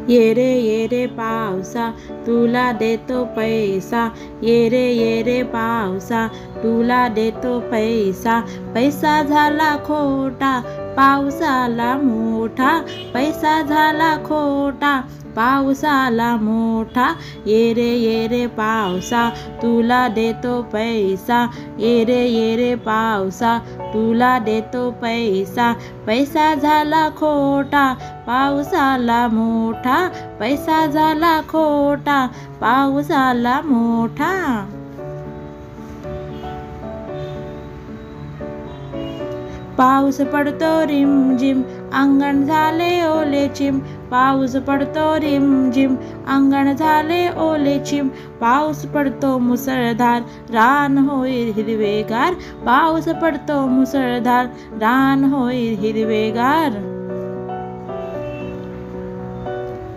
ये रे पावसा तुला देतो पैसा, ये रे पावसा तुला देतो पैसा. पैसा झाला खोटा पाऊस आला मोठा, पैसा झाला खोटा पाऊस आला मोठा. ये रे पावसा तुला देतो पैसा, ये रे पावसा तुला देतो पैसा. पैसा झाला खोटा पाऊस आला मोठा, पैसा झाला खोटा पाऊस आला मोठा. पाऊस पडतो रिमझिम अंगण झाले ओले चिम, पाऊस पडतो रिमझिम अंगण झाले ओले चिम. पाऊस पडतो मुसळधार रान होईल हिरवेगार, पाऊस पडतो मुसळधार रान होईल हिरवेगार.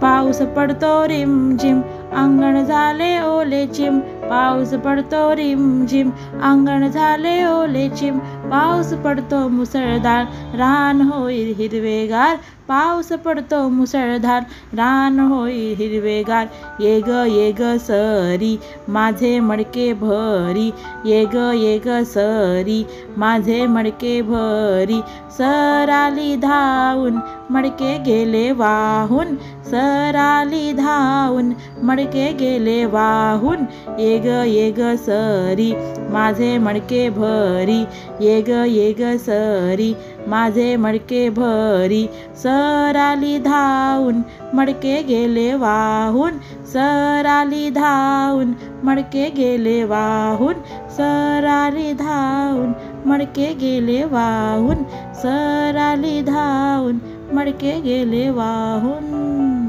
पाऊस पडतो रिमझिम अंगण झाले ओले चिम, पाऊस पडतो रिमझिम अंगण झाले ओले चिम. पाऊस पडतो मुसळधार रान होईल हिरवेगार, पाऊस पडतो मुसळधार रान होईल हिरवेगार. ये ग सरी माझे मडके भरी, ये ग सरी माझे मडके भरी. सर आली धावून मडके गेले वाहून, सर आली धावून मडके गेले वाहून. ये ग सरी माझे मडके भरी, ये ग सरी माझे मडके भरी. सर आली धावून मडके गेले वाहून, सर आली धावून मडके गेले वाहून. सर आली धावून मडके गेले वाहून, सर आली धावून मडके गेले वाहून.